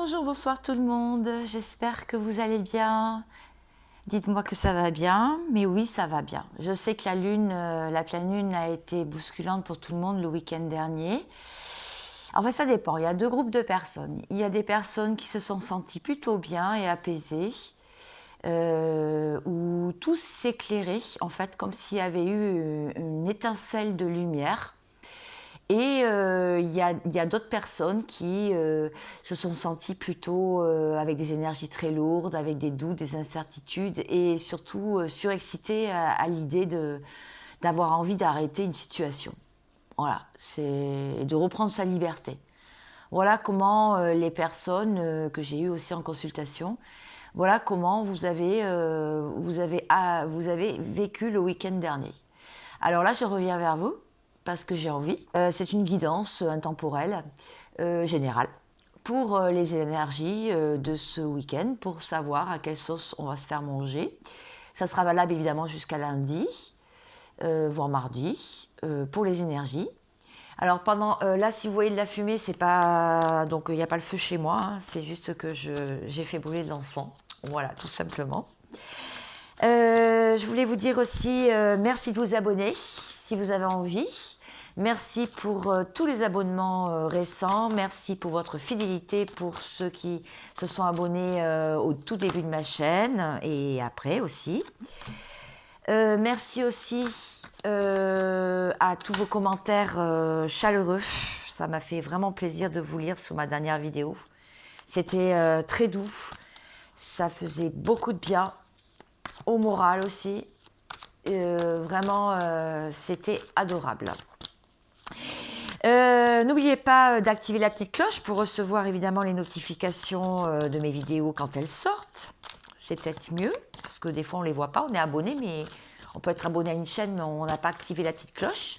Bonjour, bonsoir tout le monde, j'espère que vous allez bien. Dites-moi que ça va bien, mais oui, ça va bien. Je sais que la pleine lune a été bousculante pour tout le monde le week-end dernier. Enfin, ça dépend, il y a deux groupes de personnes. Il y a des personnes qui se sont senties plutôt bien et apaisées, où tout s'éclairait, en fait, comme s'il y avait eu une étincelle de lumière. Et il y a d'autres personnes qui se sont senties plutôt avec des énergies très lourdes, avec des doutes, des incertitudes et surtout surexcitées à l'idée d'avoir envie d'arrêter une situation. Voilà, c'est de reprendre sa liberté. Voilà comment les personnes que j'ai eues aussi en consultation, voilà comment vous avez vécu le week-end dernier. Alors là, je reviens vers vous parce que j'ai envie. C'est une guidance intemporelle, générale, pour les énergies de ce week-end, pour savoir à quelle sauce on va se faire manger. Ça sera valable évidemment jusqu'à lundi, voire mardi, pour les énergies. Alors là, si vous voyez de la fumée, c'est pas donc il n'y a pas le feu chez moi, hein, c'est juste que j'ai fait brûler de l'encens. Voilà, tout simplement. Je voulais vous dire aussi merci de vous abonner si vous avez envie. Merci pour tous les abonnements récents. Merci pour votre fidélité pour ceux qui se sont abonnés au tout début de ma chaîne et après aussi. Merci aussi à tous vos commentaires chaleureux. Ça m'a fait vraiment plaisir de vous lire sur ma dernière vidéo. C'était très doux. Ça faisait beaucoup de bien. Au moral aussi. Vraiment, c'était adorable. N'oubliez pas d'activer la petite cloche pour recevoir évidemment les notifications de mes vidéos quand elles sortent. C'est peut-être mieux, parce que des fois on ne les voit pas, on est abonné, mais on peut être abonné à une chaîne, mais on n'a pas activé la petite cloche.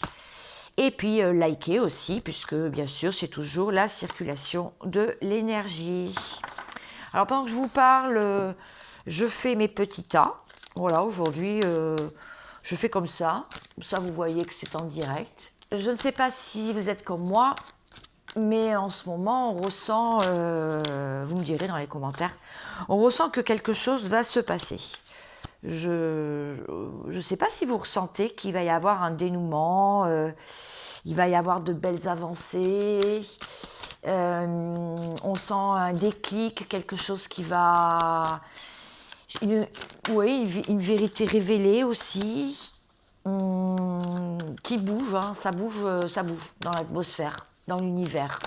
Et puis liker aussi, puisque bien sûr c'est toujours la circulation de l'énergie. Alors pendant que je vous parle, je fais mes petits tas. Voilà, aujourd'hui, je fais comme ça. Ça, vous voyez que c'est en direct. Je ne sais pas si vous êtes comme moi, mais en ce moment, on ressent, vous me direz dans les commentaires, on ressent que quelque chose va se passer. Je ne sais pas si vous ressentez qu'il va y avoir un dénouement, il va y avoir de belles avancées, on sent un déclic, quelque chose qui va... une vérité révélée aussi, qui bouge, hein, ça bouge dans l'atmosphère, dans l'univers.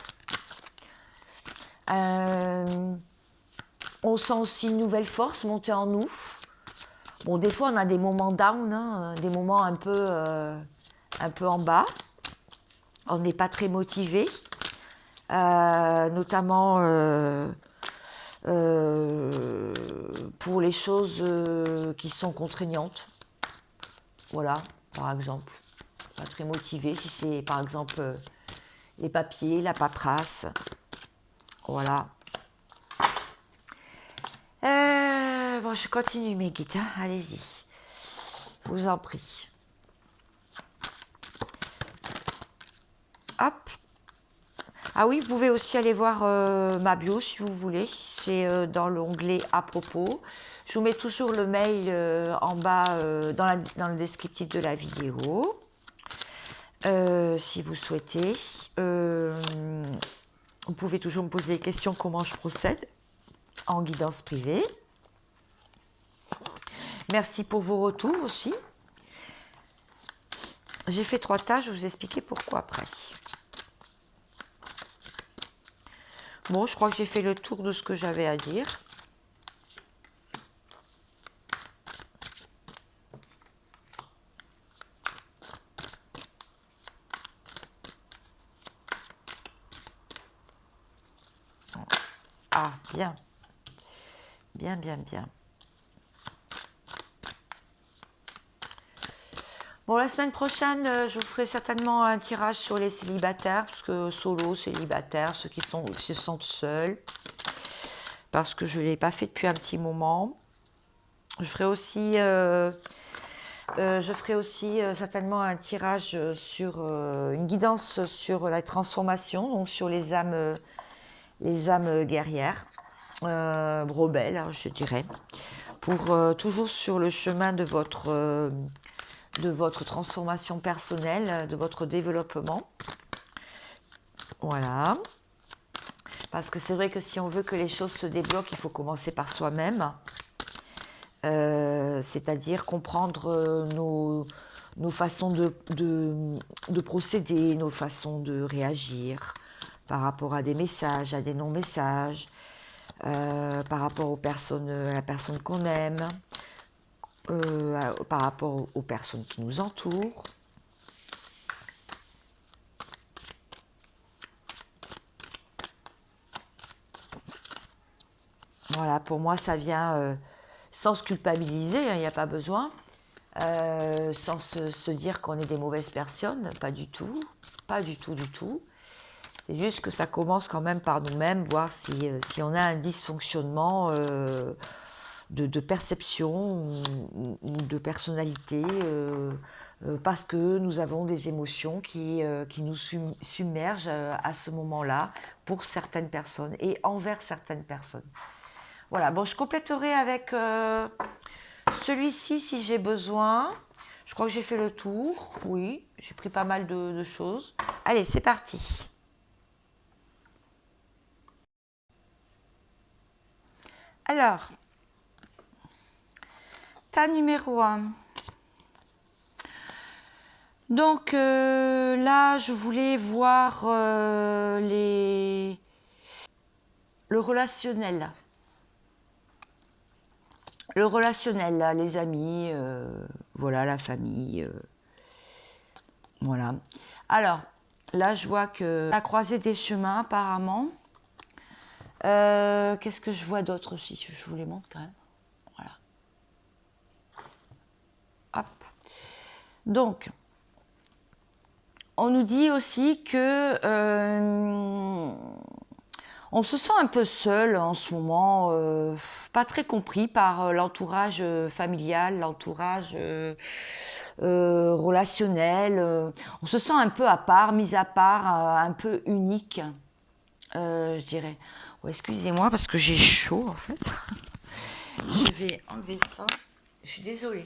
On sent aussi une nouvelle force monter en nous. Bon, des fois on a des moments down, hein, des moments un peu en bas. On n'est pas très motivé, notamment pour les choses qui sont contraignantes. Voilà, par exemple. Pas très motivé si c'est par exemple les papiers, la paperasse. Voilà. Bon, je continue mes guides, hein. Allez-y. Je vous en prie. Hop. Ah oui, vous pouvez aussi aller voir ma bio si vous voulez. C'est dans l'onglet à propos. Je vous mets toujours le mail en bas dans le descriptif de la vidéo. Si vous souhaitez. Vous pouvez toujours me poser des questions comment je procède en guidance privée. Merci pour vos retours aussi. J'ai fait 3 tâches, je vais vous expliquer pourquoi après. Bon, je crois que j'ai fait le tour de ce que j'avais à dire. Ah, bien. Bien, bien, bien. Bon, la semaine prochaine, je vous ferai certainement un tirage sur les célibataires, parce que solo, célibataires, ceux qui se sentent seuls, parce que je ne l'ai pas fait depuis un petit moment. Je ferai aussi certainement un tirage sur une guidance sur la transformation, donc sur les âmes les âmes guerrières, rebelles, hein, je dirais, pour toujours sur le chemin de votre transformation personnelle, de votre développement. Voilà. Parce que c'est vrai que si on veut que les choses se débloquent, il faut commencer par soi-même. C'est-à-dire comprendre nos façons de procéder, nos façons de réagir par rapport à des messages, à des non-messages, par rapport à la personne qu'on aime, par rapport aux personnes qui nous entourent. Voilà, pour moi, ça vient sans se culpabiliser, il n'y a pas besoin, sans se dire qu'on est des mauvaises personnes, pas du tout, pas du tout, du tout. C'est juste que ça commence quand même par nous-mêmes, voir si on a un dysfonctionnement de perception ou de personnalité, parce que nous avons des émotions qui nous submergent à ce moment-là pour certaines personnes et envers certaines personnes. Voilà, bon, je compléterai avec celui-ci si j'ai besoin. Je crois que j'ai fait le tour, oui, j'ai pris pas mal de choses. Allez, c'est parti. Alors, tas numéro 1. Donc là, je voulais voir le relationnel. Le relationnel, là, les amis, voilà, la famille. Voilà. Alors, là, je vois que la croisée des chemins, apparemment. Qu'est-ce que je vois d'autre aussi? Je vous les montre quand même. Voilà. Hop. Donc, on nous dit aussi que on se sent un peu seul en ce moment, pas très compris par l'entourage familial, l'entourage relationnel. On se sent un peu à part, mis à part, un peu unique, je dirais. Oh, excusez-moi parce que j'ai chaud en fait. Je vais enlever ça. Je suis désolée.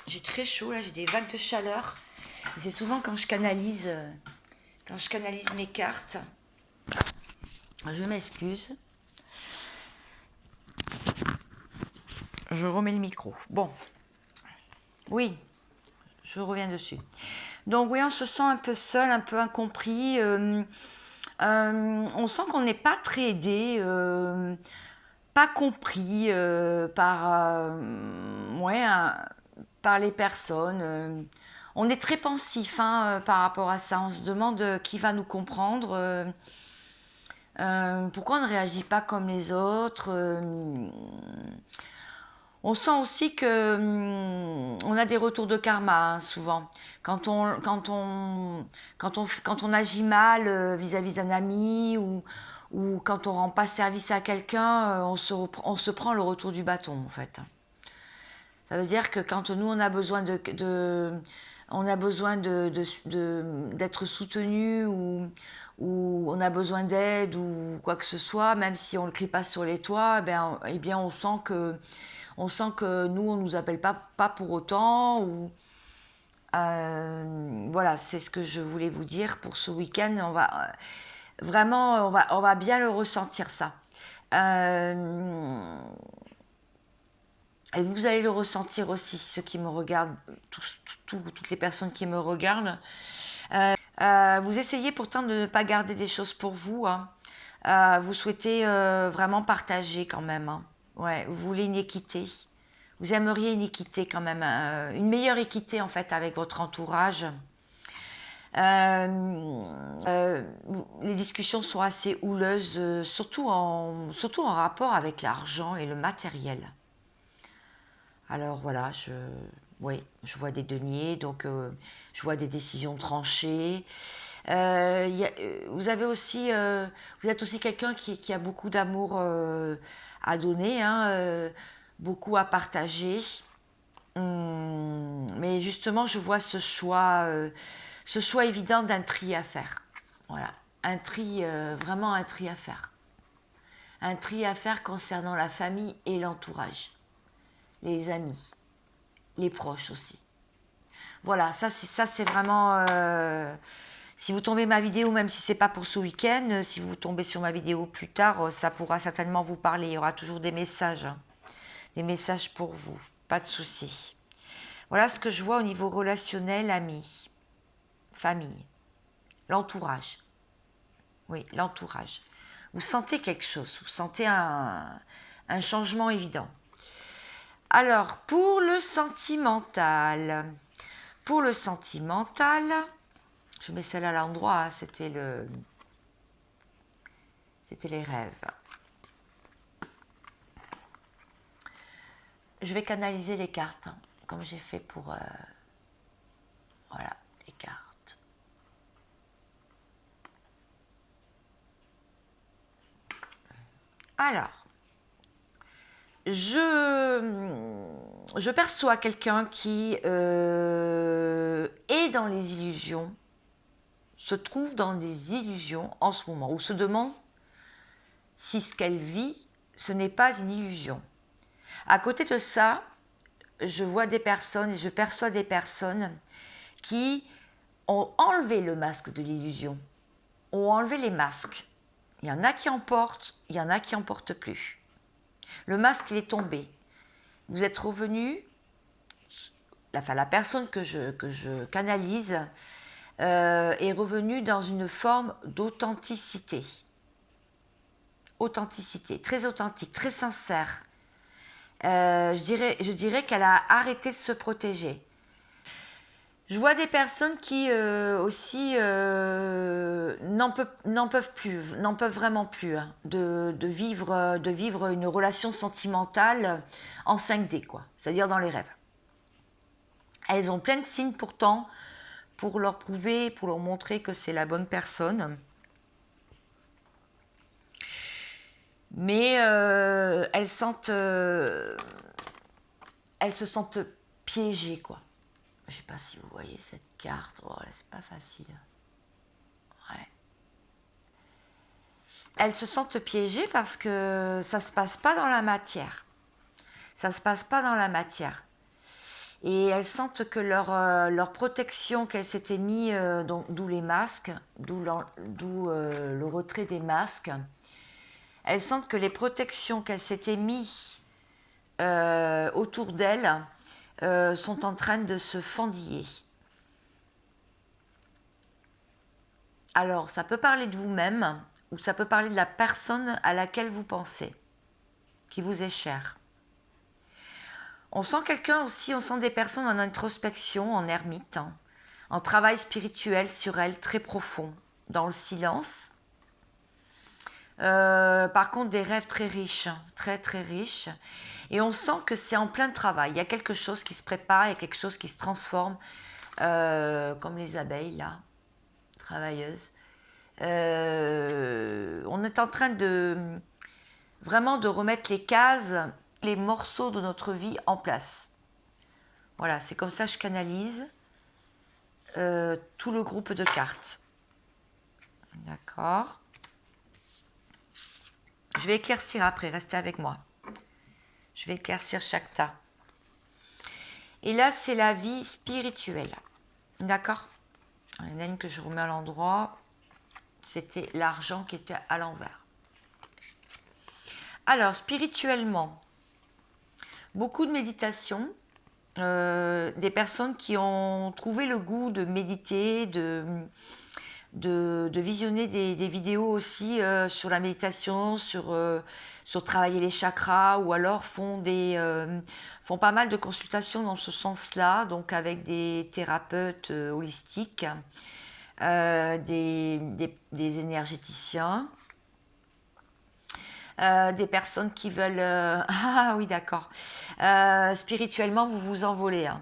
J'ai très chaud là, j'ai des vagues de chaleur. Et c'est souvent quand je canalise mes cartes. Je m'excuse. Je remets le micro. Bon. Oui, je reviens dessus. Donc oui, on se sent un peu seul, un peu incompris. On sent qu'on n'est pas très aidé, pas compris par les personnes. On est très pensif hein, par rapport à ça. On se demande qui va nous comprendre. Pourquoi on ne réagit pas comme les autres. On sent aussi que on a des retours de karma hein, souvent. Quand on agit mal vis-à-vis d'un ami ou quand on rend pas service à quelqu'un, on se prend le retour du bâton en fait. Ça veut dire que quand nous on a besoin d'être soutenu ou on a besoin d'aide ou quoi que ce soit, même si on ne le crie pas sur les toits, eh bien on sent que nous on nous appelle pas pour autant ou voilà, c'est ce que je voulais vous dire pour ce week-end. Vraiment on va bien le ressentir ça. Et vous allez le ressentir aussi, ceux qui me regardent, toutes les personnes qui me regardent. Vous essayez pourtant de ne pas garder des choses pour vous. Hein. Vous souhaitez vraiment partager quand même. Hein. Ouais, vous voulez une équité. Vous aimeriez une équité quand même, une meilleure équité en fait avec votre entourage. Les discussions sont assez houleuses, surtout en rapport avec l'argent et le matériel. Alors voilà, oui, je vois des deniers, donc je vois des décisions tranchées. Vous êtes aussi quelqu'un qui a beaucoup d'amour à donner, hein, beaucoup à partager. Mais justement, je vois ce choix évident d'un tri à faire. Voilà. vraiment un tri à faire. Un tri à faire concernant la famille et l'entourage, les amis, les proches aussi. Voilà, ça c'est vraiment... si vous tombez ma vidéo, même si c'est pas pour ce week-end, si vous tombez sur ma vidéo plus tard, ça pourra certainement vous parler. Il y aura toujours des messages pour vous, pas de souci. Voilà ce que je vois au niveau relationnel, amis, famille, l'entourage. Oui, l'entourage. Vous sentez quelque chose, vous sentez un changement évident. Alors, pour le sentimental, je mets celle à l'endroit, hein, c'était les rêves. Je vais canaliser les cartes, hein, comme j'ai fait pour... voilà, les cartes. Alors, je perçois quelqu'un qui est dans les illusions, se trouve dans des illusions en ce moment, ou se demande si ce qu'elle vit, ce n'est pas une illusion. À côté de ça, je vois des personnes et je perçois des personnes qui ont enlevé le masque de l'illusion, ont enlevé les masques. Il y en a qui en portent, il y en a qui en portent plus. Le masque, il est tombé. Vous êtes revenu, la personne que je canalise est revenue dans une forme d'authenticité. Authenticité, très authentique, très sincère. Je dirais qu'elle a arrêté de se protéger. Je vois des personnes qui aussi n'en peuvent vraiment plus hein, de vivre une relation sentimentale en 5D, quoi, c'est-à-dire dans les rêves. Elles ont plein de signes pourtant pour leur prouver, pour leur montrer que c'est la bonne personne. Mais elles se sentent piégées, quoi. Je ne sais pas si vous voyez cette carte. Oh, c'est pas facile. Ouais. Elles se sentent piégées parce que ça ne se passe pas dans la matière. Ça ne se passe pas dans la matière. Et elles sentent que leur protection qu'elles s'étaient mis, d'où les masques, d'où le retrait des masques, elles sentent que les protections qu'elles s'étaient mis autour d'elles sont en train de se fendiller. Alors, ça peut parler de vous-même ou ça peut parler de la personne à laquelle vous pensez, qui vous est chère. On sent quelqu'un aussi, on sent des personnes en introspection, en ermite, hein, en travail spirituel sur elles, très profond, dans le silence. Par contre, des rêves très riches, très très riches. Et on sent que c'est en plein travail. Il y a quelque chose qui se prépare, il y a quelque chose qui se transforme, comme les abeilles, là, travailleuses. On est en train vraiment de remettre les cases, les morceaux de notre vie en place. Voilà, c'est comme ça que je canalise tout le groupe de cartes. D'accord. Je vais éclaircir après, restez avec moi. Je vais éclaircir chaque tas. Et là, c'est la vie spirituelle. D'accord. Il y en a une que je remets à l'endroit. C'était l'argent qui était à l'envers. Alors, spirituellement, beaucoup de méditation. Des personnes qui ont trouvé le goût de méditer, de visionner des vidéos aussi sur la méditation, sur travailler les chakras, ou alors font pas mal de consultations dans ce sens-là, donc avec des thérapeutes holistiques, des énergéticiens, des personnes qui veulent... Ah oui, d'accord. Spirituellement, vous vous envolez. Hein.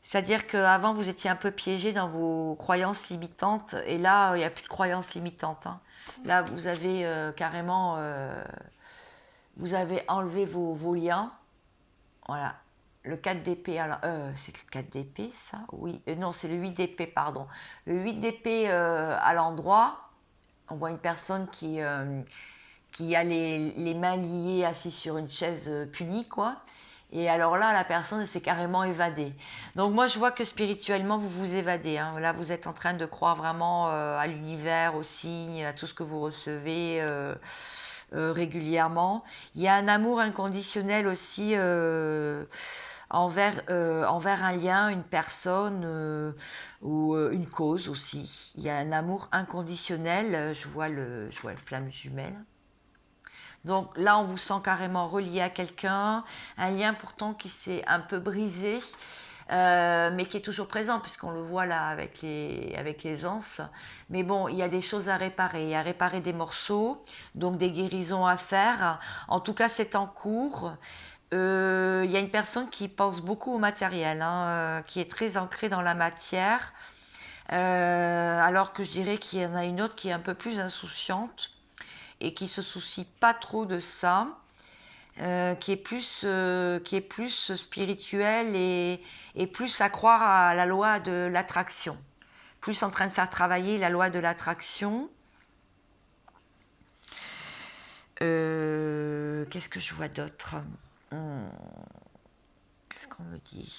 C'est-à-dire qu'avant, vous étiez un peu piégé dans vos croyances limitantes. Et là, il n'y a plus de croyances limitantes. Hein. Là, vous avez carrément... vous avez enlevé vos liens. Voilà. Le 4 d'épée, c'est le 4 d'épée, ça? Oui. Non, c'est le 8 d'épée, pardon. Le 8 d'épée à l'endroit. On voit une personne qui a les mains liées, assise sur une chaise punie, quoi. Et alors là, la personne s'est carrément évadée. Donc moi, je vois que spirituellement, vous vous évadez. Hein. Là, vous êtes en train de croire vraiment à l'univers, aux signes, à tout ce que vous recevez régulièrement. Il y a un amour inconditionnel aussi envers un lien, une personne ou une cause aussi. Il y a un amour inconditionnel. Je vois le flamme jumelle. Donc là, on vous sent carrément relié à quelqu'un, un lien pourtant qui s'est un peu brisé, mais qui est toujours présent, puisqu'on le voit là avec les anses. Mais bon, il y a des choses à réparer des morceaux, donc des guérisons à faire. En tout cas, c'est en cours. Il y a une personne qui pense beaucoup au matériel, hein, qui est très ancrée dans la matière, alors que je dirais qu'il y en a une autre qui est un peu plus insouciante et qui se soucie pas trop de ça, qui est plus spirituel et plus à croire à la loi de l'attraction, plus en train de faire travailler la loi de l'attraction. Qu'est-ce que je vois d'autre? Qu'est-ce qu'on me dit?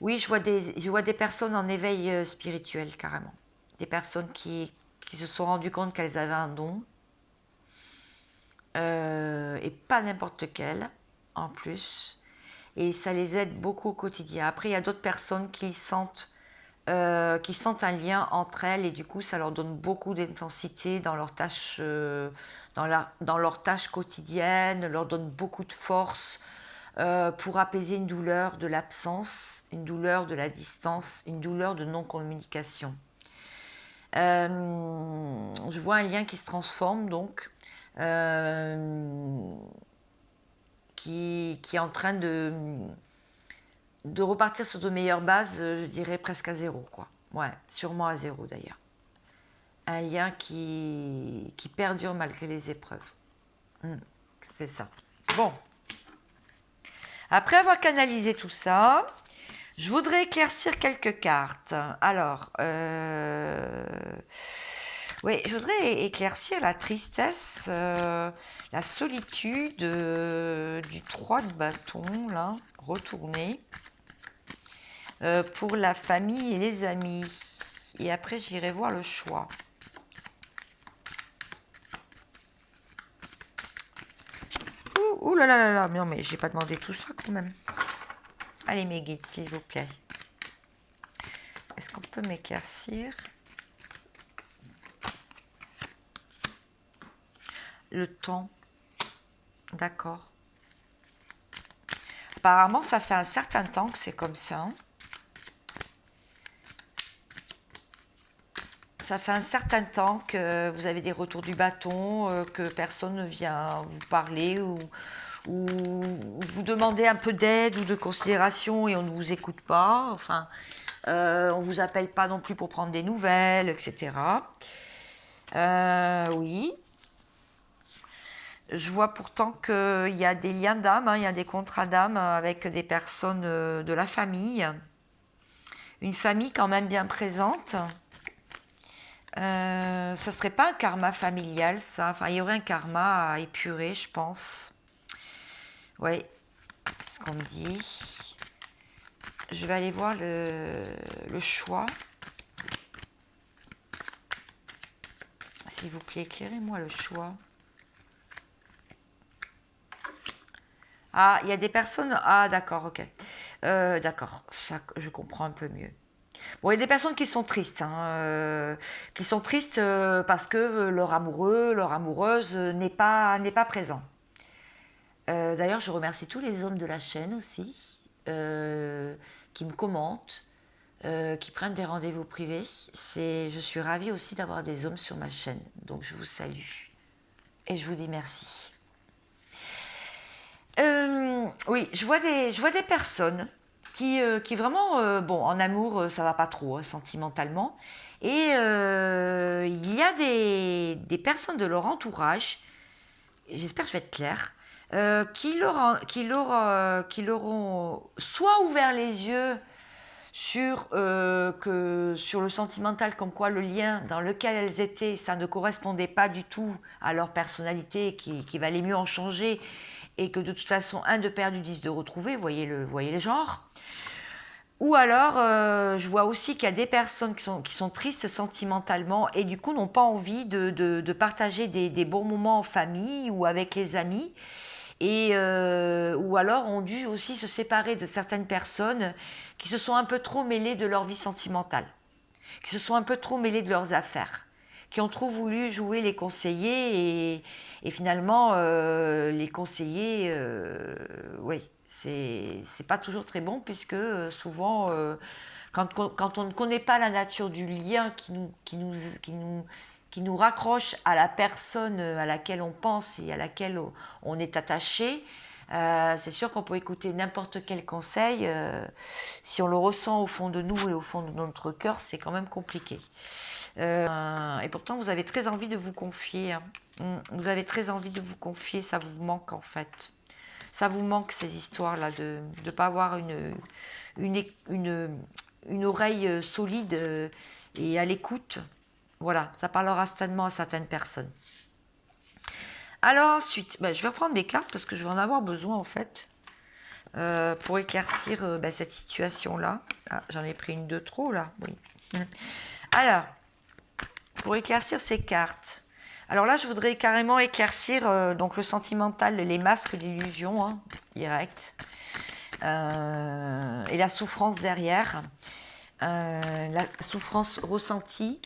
Oui, je vois des personnes en éveil spirituel carrément. Des personnes qui se sont rendues compte qu'elles avaient un don. Et pas n'importe lequel en plus. Et ça les aide beaucoup au quotidien. Après, il y a d'autres personnes qui sentent un lien entre elles et du coup, ça leur donne beaucoup d'intensité dans leurs tâches, dans leurs tâches quotidiennes, leur donne beaucoup de force pour apaiser une douleur de l'absence, une douleur de la distance, une douleur de non-communication. Je vois un lien qui se transforme donc, qui est en train de repartir sur de meilleures bases, je dirais presque à zéro, quoi. Ouais, sûrement à zéro d'ailleurs. Un lien qui perdure malgré les épreuves. C'est ça. Bon. Après avoir canalisé tout ça, je voudrais éclaircir quelques cartes. Alors, oui, je voudrais éclaircir la tristesse, la solitude du 3 de bâton, là, retourné, pour la famille et les amis. Et après, j'irai voir le choix. Ouh là là là là, non mais j'ai pas demandé tout ça quand même. Allez mes guides, s'il vous plaît. Est-ce qu'on peut m'éclaircir le temps? D'accord. Apparemment, ça fait un certain temps que c'est comme ça. Hein. Ça fait un certain temps que vous avez des retours du bâton, que personne ne vient vous parler ou vous demander un peu d'aide ou de considération et on ne vous écoute pas. Enfin, on ne vous appelle pas non plus pour prendre des nouvelles, etc. Oui. Je vois pourtant qu'il y a des liens d'âme, hein, il y a des contrats d'âme avec des personnes de la famille. Une famille quand même bien présente. Ça serait pas un karma familial, ça. Enfin, il y aurait un karma à épurer, je pense. Oui, c'est ce qu'on me dit. Je vais aller voir le choix. S'il vous plaît, éclairez-moi le choix. Ah, il y a des personnes... Ah, d'accord, ok. D'accord, ça, je comprends un peu mieux. Bon, il y a des personnes qui sont tristes, hein, parce que leur amoureux, leur amoureuse n'est pas présent. D'ailleurs, je remercie tous les hommes de la chaîne aussi, qui me commentent, qui prennent des rendez-vous privés. Je suis ravie aussi d'avoir des hommes sur ma chaîne, donc je vous salue et je vous dis merci. Oui, je vois des personnes qui vraiment, bon, en amour, ça va pas trop, hein, sentimentalement. Et il y a des personnes de leur entourage, j'espère que je vais être claire, qui leur ont soit ouvert les yeux sur le sentimental, comme quoi le lien dans lequel elles étaient, ça ne correspondait pas du tout à leur personnalité, qui valait mieux en changer, et que de toute façon, un de perdu, 10 de retrouvé, voyez le genre. Ou alors, je vois aussi qu'il y a des personnes qui sont tristes sentimentalement et du coup n'ont pas envie de partager des bons moments en famille ou avec les amis. Ou alors ont dû aussi se séparer de certaines personnes qui se sont un peu trop mêlées de leur vie sentimentale, qui se sont un peu trop mêlées de leurs affaires, qui ont trop voulu jouer les conseillers et finalement les conseillers, oui, c'est pas toujours très bon puisque souvent quand on ne connaît pas la nature du lien qui nous raccroche à la personne à laquelle on pense et à laquelle on est attaché, c'est sûr qu'on peut écouter n'importe quel conseil. Si on le ressent au fond de nous et au fond de notre cœur, c'est quand même compliqué. Et pourtant, vous avez très envie de vous confier. Hein. Vous avez très envie de vous confier, ça vous manque en fait. Ça vous manque ces histoires-là, de ne pas avoir une oreille solide et à l'écoute. Voilà, ça parlera certainement à certaines personnes. Alors ensuite, je vais reprendre mes cartes parce que je vais en avoir besoin en fait pour éclaircir cette situation-là. Ah, j'en ai pris une de trop là, oui. Alors, pour éclaircir ces cartes. Alors là, je voudrais carrément éclaircir donc le sentimental, les masques, l'illusion, hein, direct, et la souffrance derrière, la souffrance ressentie.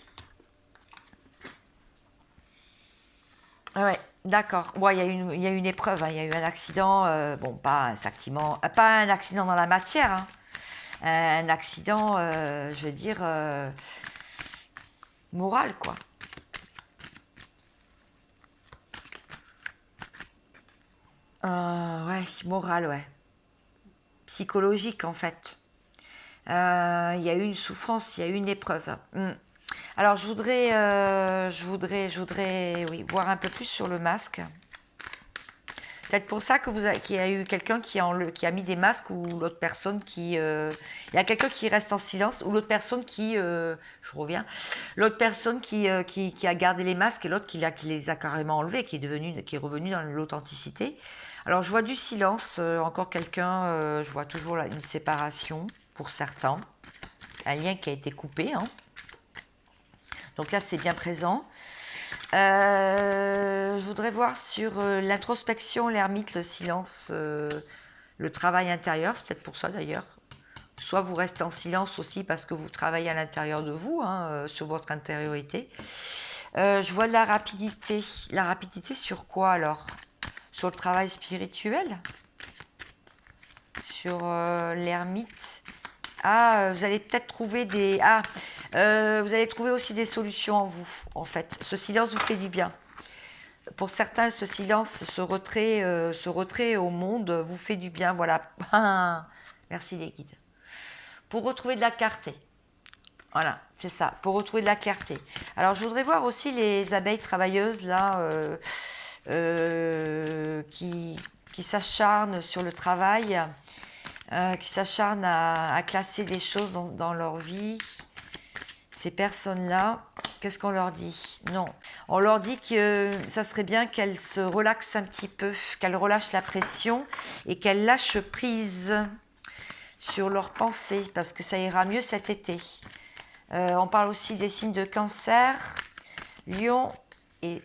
Ah ouais, d'accord. Ouais, il y a eu une épreuve, hein, il y a eu un accident, bon, pas un accident dans la matière, hein, un accident, je veux dire, moral, quoi. Ouais, moral, ouais. Psychologique, en fait. Il y a eu une souffrance, il y a eu une épreuve. Alors, je voudrais, oui, voir un peu plus sur le masque. Peut-être pour ça qu'il y a eu quelqu'un qui a mis des masques ou l'autre personne qui... il y a quelqu'un qui reste en silence ou l'autre personne qui... je reviens. L'autre personne qui a gardé les masques et l'autre qui les a carrément enlevés, qui est revenu dans l'authenticité. Alors, je vois du silence. Encore quelqu'un... je vois toujours là, une séparation pour certains. Un lien qui a été coupé. Hein. Donc là, c'est bien présent. Je voudrais voir sur l'introspection, l'ermite, le silence, le travail intérieur. C'est peut-être pour ça d'ailleurs. Soit vous restez en silence aussi parce que vous travaillez à l'intérieur de vous, hein, sur votre intériorité. Je vois de la rapidité. La rapidité sur quoi alors? Sur le travail spirituel? Sur l'ermite? Ah, vous allez peut-être trouver des... Ah, vous allez trouver aussi des solutions en vous, en fait. Ce silence vous fait du bien. Pour certains, ce silence, ce retrait au monde vous fait du bien. Voilà. Merci les guides. Pour retrouver de la clarté. Voilà, c'est ça. Pour retrouver de la clarté. Alors, je voudrais voir aussi les abeilles travailleuses, là, qui s'acharnent sur le travail, qui s'acharnent à classer des choses dans leur vie. Ces personnes-là, qu'est-ce qu'on leur dit? Non, on leur dit que ça serait bien qu'elles se relaxent un petit peu, qu'elles relâchent la pression et qu'elles lâchent prise sur leurs pensées parce que ça ira mieux cet été. On parle aussi des signes de Cancer, Lion et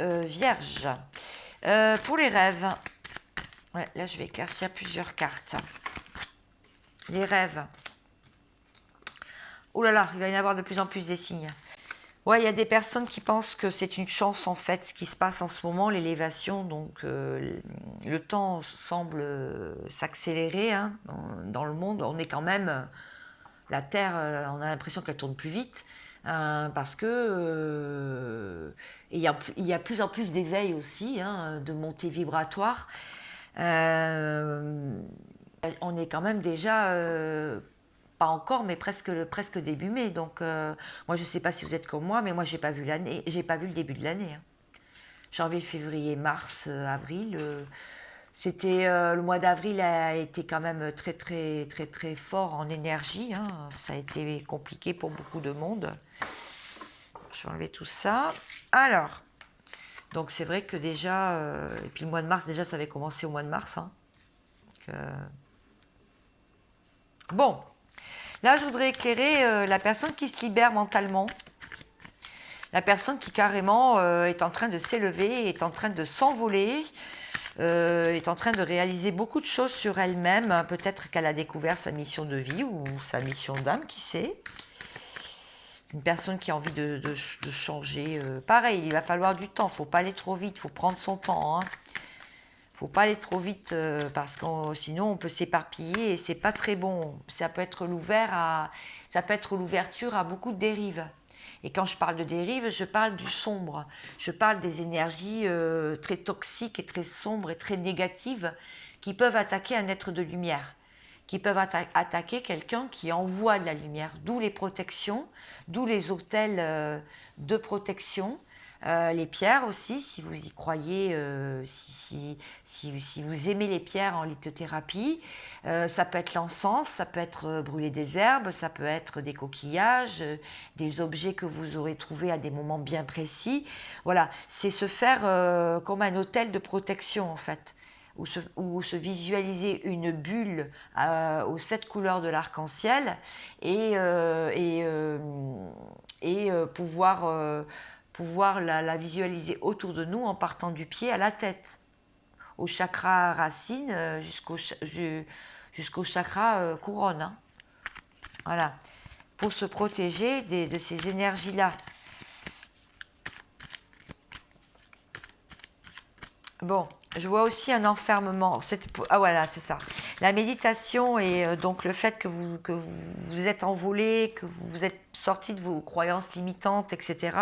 Vierge. Pour les rêves, ouais, là je vais éclaircir plusieurs cartes. Les rêves. Oh là là, il va y en avoir de plus en plus des signes. Ouais, il y a des personnes qui pensent que c'est une chance en fait ce qui se passe en ce moment, l'élévation. Donc le temps semble s'accélérer hein, dans le monde. On est quand même, la Terre, on a l'impression qu'elle tourne plus vite parce que il y a plus en plus d'éveil aussi, hein, de montée vibratoire. On est quand même déjà pas encore, mais presque début mai. Donc, moi, je ne sais pas si vous êtes comme moi, mais moi, j'ai pas vu le début de l'année. Hein. Janvier, février, mars, avril, C'était le mois d'avril a été quand même très très très très fort en énergie, hein. Ça a été compliqué pour beaucoup de monde. Je vais enlever tout ça. Alors, donc c'est vrai que déjà, et puis le mois de mars, déjà ça avait commencé au mois de mars, hein. Donc, bon, là je voudrais éclairer la personne qui se libère mentalement. La personne qui carrément est en train de s'élever, est en train de s'envoler, est en train de réaliser beaucoup de choses sur elle-même. Peut-être qu'elle a découvert sa mission de vie ou sa mission d'âme, qui sait. Une personne qui a envie de changer. Pareil, il va falloir du temps. Il ne faut pas aller trop vite, il faut prendre son temps. Il ne faut pas aller trop vite parce que sinon on peut s'éparpiller et c'est pas très bon. Ça peut être l'ouverture à beaucoup de dérives. Et quand je parle de dérive, je parle du sombre. Je parle des énergies très toxiques et très sombres et très négatives qui peuvent attaquer un être de lumière, qui peuvent attaquer quelqu'un qui envoie de la lumière. D'où les protections, d'où les autels de protection. Les pierres aussi, si vous y croyez, si vous aimez les pierres en lithothérapie, ça peut être l'encens, ça peut être brûler des herbes, ça peut être des coquillages, des objets que vous aurez trouvés à des moments bien précis. Voilà, c'est se faire comme un hôtel de protection en fait, ou se visualiser une bulle aux 7 couleurs de l'arc-en-ciel et pouvoir la visualiser autour de nous en partant du pied à la tête, au chakra racine jusqu'au chakra couronne. Hein. Voilà, pour se protéger de ces énergies-là. Bon, je vois aussi un enfermement. Ah voilà, c'est ça. La méditation et donc le fait que vous êtes envolé, que vous êtes sorti de vos croyances limitantes, etc.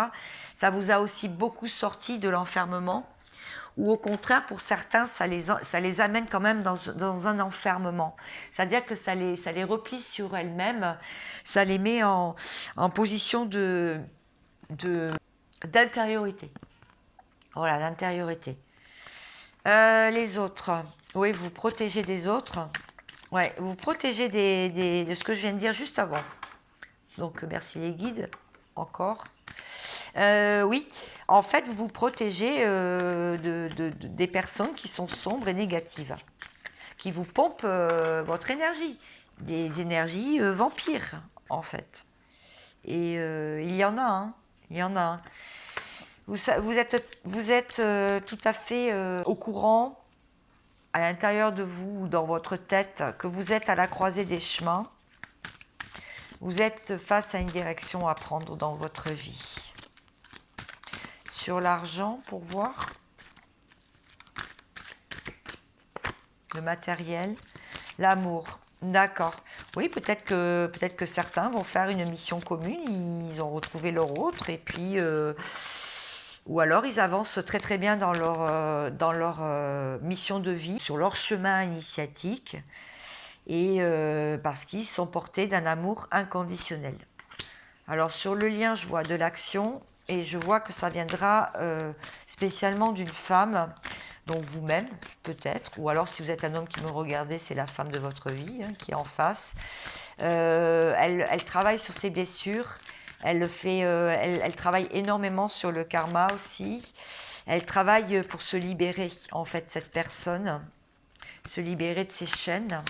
Ça vous a aussi beaucoup sorti de l'enfermement. Ou au contraire, pour certains, ça les amène quand même dans un enfermement. C'est-à-dire que ça les replie sur elles-mêmes, ça les met en position d'intériorité. Voilà, d'intériorité. Les autres. Oui, vous protégez des autres. Ouais, vous protégez de ce que je viens de dire juste avant. Donc, merci les guides, encore. Oui, en fait, vous protégez des personnes qui sont sombres et négatives, qui vous pompent votre énergie, des énergies vampires, en fait. Et il y en a, hein, il y en a. Hein. Vous êtes tout à fait au courant, à l'intérieur de vous, dans votre tête, que vous êtes à la croisée des chemins. Vous êtes face à une direction à prendre dans votre vie. Sur l'argent, pour voir. Le matériel. L'amour. D'accord. Oui, peut-être que certains vont faire une mission commune, ils ont retrouvé leur autre, et puis... ou alors ils avancent très très bien dans leur mission de vie, sur leur chemin initiatique, et parce qu'ils sont portés d'un amour inconditionnel. Alors sur le lien, je vois de l'action, et je vois que ça viendra spécialement d'une femme, donc vous-même peut-être, ou alors si vous êtes un homme qui me regardez, c'est la femme de votre vie qui est en face. Elle travaille sur ses blessures. Elle travaille énormément sur le karma aussi. Elle travaille pour se libérer, en fait, cette personne, se libérer de ses chaînes.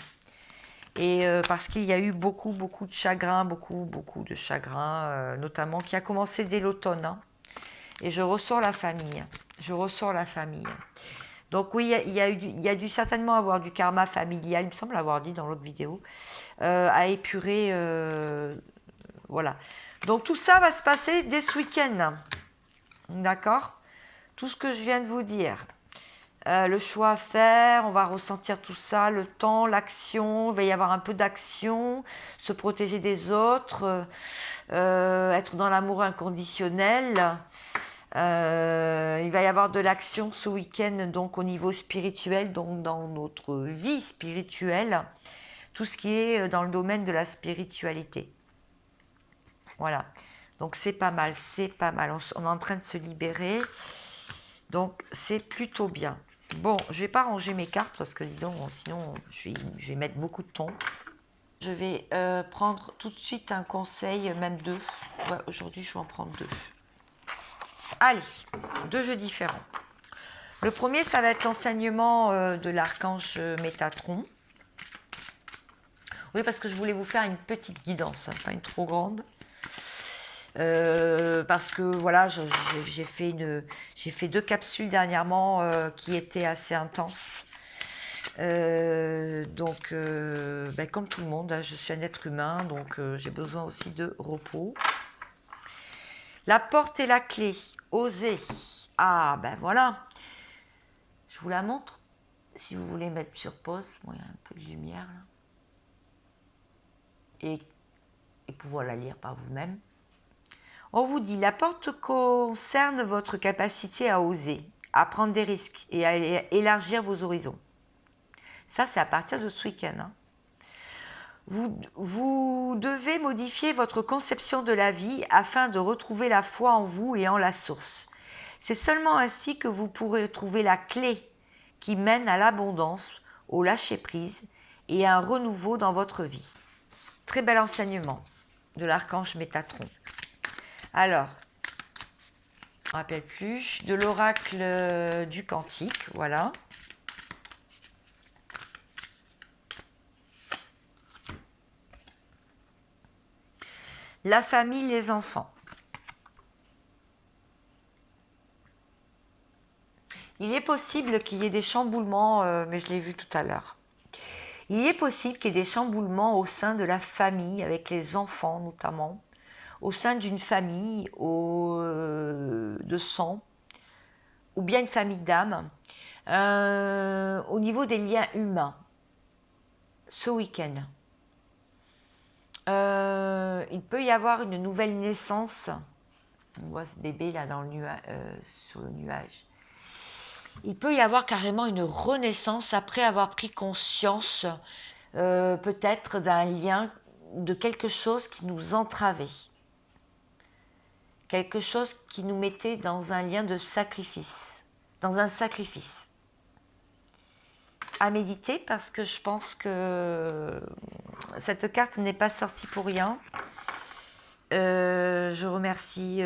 Et parce qu'il y a eu beaucoup de chagrin, beaucoup de chagrin, notamment qui a commencé dès l'automne. Hein. Et je ressors la famille. Donc oui, il y a dû certainement avoir du karma familial, il me semble l'avoir dit dans l'autre vidéo, à épurer. Voilà. Donc tout ça va se passer dès ce week-end. D'accord ? Tout ce que je viens de vous dire. Le choix à faire, on va ressentir tout ça, le temps, l'action, il va y avoir un peu d'action, se protéger des autres, être dans l'amour inconditionnel. Il va y avoir de l'action ce week-end donc au niveau spirituel, donc dans notre vie spirituelle, tout ce qui est dans le domaine de la spiritualité. Voilà, donc c'est pas mal, on est en train de se libérer, donc c'est plutôt bien. Bon, je vais pas ranger mes cartes parce que sinon je vais mettre beaucoup de temps. Je vais prendre tout de suite un conseil, même 2. Ouais, aujourd'hui, je vais en prendre 2. Allez, 2 jeux différents. Le premier, ça va être l'enseignement de l'archange Métatron. Oui, parce que je voulais vous faire une petite guidance, hein, pas une trop grande. Parce que voilà, j'ai fait 2 capsules dernièrement qui étaient assez intenses. Donc, comme tout le monde, hein, je suis un être humain, donc j'ai besoin aussi de repos. La porte et la clé, oser. Ah, ben voilà. Je vous la montre. Si vous voulez mettre sur pause, bon, il y a un peu de lumière là. Et pouvoir la lire par vous-même. On vous dit, la porte concerne votre capacité à oser, à prendre des risques et à élargir vos horizons. Ça, c'est à partir de ce week-end. Hein. Vous devez modifier votre conception de la vie afin de retrouver la foi en vous et en la source. C'est seulement ainsi que vous pourrez trouver la clé qui mène à l'abondance, au lâcher-prise et à un renouveau dans votre vie. Très bel enseignement de l'archange Métatron. Alors, je ne me rappelle plus, de l'oracle du Cantique, voilà. La famille, les enfants. Il est possible qu'il y ait des chamboulements, mais je l'ai vu tout à l'heure. Il est possible qu'il y ait des chamboulements au sein de la famille, avec les enfants notamment, au sein d'une famille de sang, ou bien une famille d'âme, au niveau des liens humains, ce week-end. Il peut y avoir une nouvelle naissance. On voit ce bébé là dans le sur le nuage. Il peut y avoir carrément une renaissance après avoir pris conscience peut-être d'un lien, de quelque chose qui nous entravait. Quelque chose qui nous mettait dans un lien de sacrifice. Dans un sacrifice. À méditer parce que je pense que cette carte n'est pas sortie pour rien. Je remercie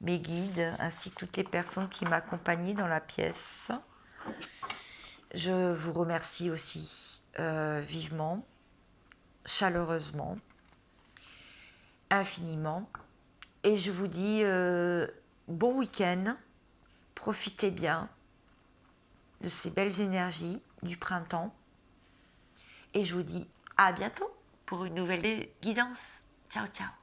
mes guides ainsi que toutes les personnes qui m'accompagnaient dans la pièce. Je vous remercie aussi vivement, chaleureusement, infiniment. Et je vous dis bon week-end, profitez bien de ces belles énergies du printemps. Et je vous dis à bientôt pour une nouvelle guidance. Ciao, ciao.